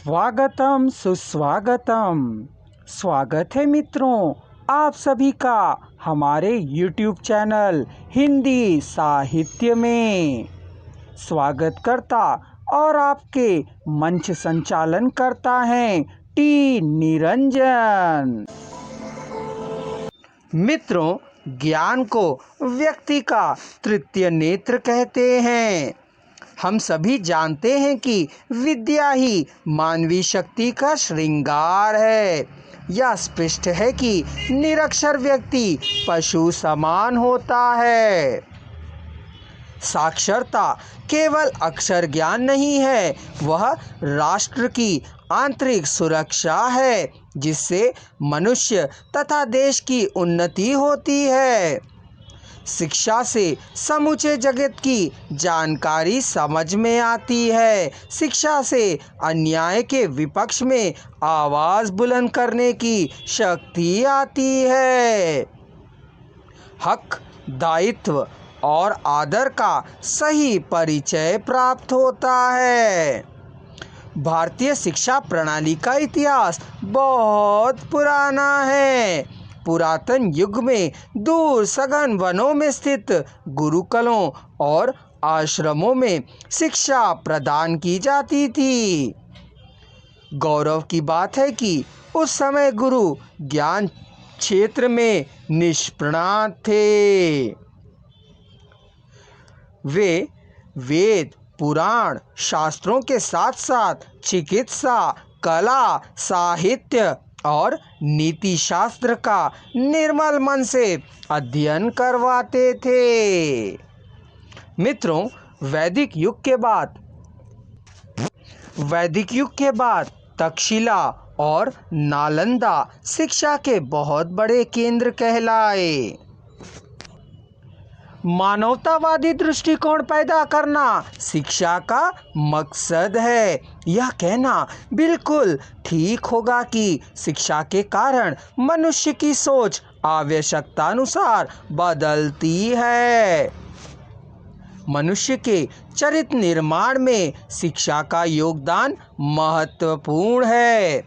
स्वागतम सुस्वागतम। स्वागत है मित्रों आप सभी का हमारे YouTube चैनल हिंदी साहित्य में। स्वागत करता और आपके मंच संचालन करता है टी निरंजन। मित्रों, ज्ञान को व्यक्ति का तृतीय नेत्र कहते हैं। हम सभी जानते हैं कि विद्या ही मानवीय शक्ति का श्रृंगार है। यह स्पष्ट है कि निरक्षर व्यक्ति पशु समान होता है। साक्षरता केवल अक्षर ज्ञान नहीं है, वह राष्ट्र की आंतरिक सुरक्षा है, जिससे मनुष्य तथा देश की उन्नति होती है। शिक्षा से समूचे जगत की जानकारी समझ में आती है। शिक्षा से अन्याय के विपक्ष में आवाज़ बुलंद करने की शक्ति आती है। हक, दायित्व और आदर का सही परिचय प्राप्त होता है। भारतीय शिक्षा प्रणाली का इतिहास बहुत पुराना है। पुरातन युग में दूर सघन वनों में स्थित गुरुकुलों और आश्रमों में शिक्षा प्रदान की जाती थी। गौरव की बात है कि उस समय गुरु ज्ञान क्षेत्र में निष्णात थे। वे वेद, पुराण, शास्त्रों के साथ साथ चिकित्सा, कला, साहित्य और नीति शास्त्र का निर्मल मन से अध्ययन करवाते थे। मित्रों, वैदिक युग के बाद तक्षशिला और नालंदा शिक्षा के बहुत बड़े केंद्र कहलाए। मानवतावादी दृष्टिकोण पैदा करना शिक्षा का मकसद है। यह कहना बिल्कुल ठीक होगा कि शिक्षा के कारण मनुष्य की सोच आवश्यकतानुसार बदलती है। मनुष्य के चरित्र निर्माण में शिक्षा का योगदान महत्वपूर्ण है।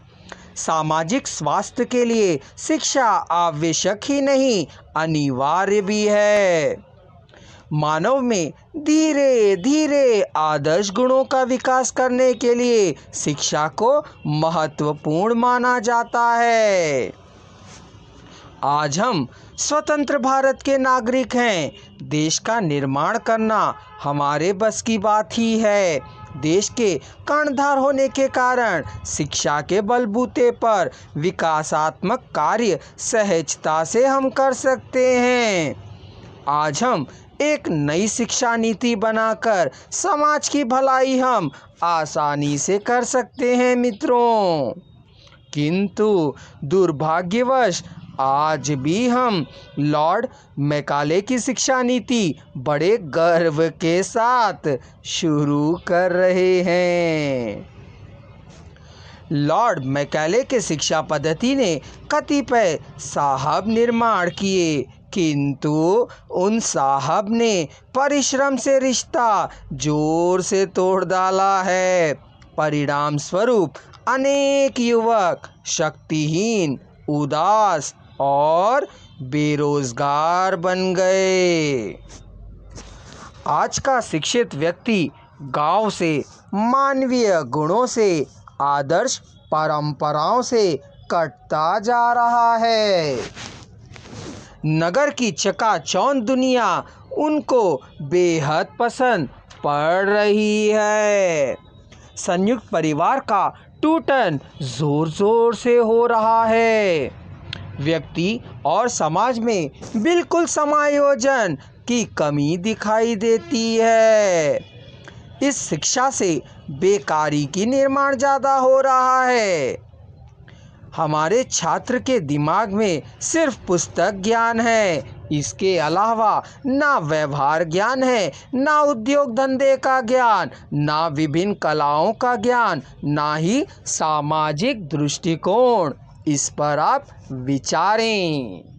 सामाजिक स्वास्थ्य के लिए शिक्षा आवश्यक ही नहीं, अनिवार्य भी है। मानव में धीरे धीरे आदर्श गुणों का विकास करने के लिए शिक्षा को महत्वपूर्ण माना जाता है। आज हम स्वतंत्र भारत के नागरिक हैं। देश का निर्माण करना हमारे बस की बात ही है। देश के कर्णधार होने के कारण शिक्षा के बलबूते पर विकासात्मक कार्य सहजता से हम कर सकते हैं। आज हम एक नई शिक्षा नीति बनाकर समाज की भलाई हम आसानी से कर सकते हैं मित्रों। किंतु दुर्भाग्यवश आज भी हम लॉर्ड मैकाले की शिक्षा नीति बड़े गर्व के साथ शुरू कर रहे हैं। लॉर्ड मैकाले के शिक्षा पद्धति ने कतिपय साहब निर्माण किए, किंतु उन साहब ने परिश्रम से रिश्ता जोर से तोड़ डाला है। परिणाम स्वरूप अनेक युवक शक्तिहीन, उदास और बेरोजगार बन गए। आज का शिक्षित व्यक्ति गांव से मानवीय गुणों से, आदर्श परंपराओं से कटता जा रहा है। नगर की चकाचौंध दुनिया उनको बेहद पसंद पड़ रही है। संयुक्त परिवार का टूटन जोर जोर से हो रहा है। व्यक्ति और समाज में बिल्कुल समायोजन की कमी दिखाई देती है। इस शिक्षा से बेकारी की निर्माण ज़्यादा हो रहा है। हमारे छात्र के दिमाग में सिर्फ पुस्तक ज्ञान है। इसके अलावा ना व्यवहार ज्ञान है, ना उद्योग धंधे का ज्ञान, ना विभिन्न कलाओं का ज्ञान, ना ही सामाजिक दृष्टिकोण। इस पर आप विचारें।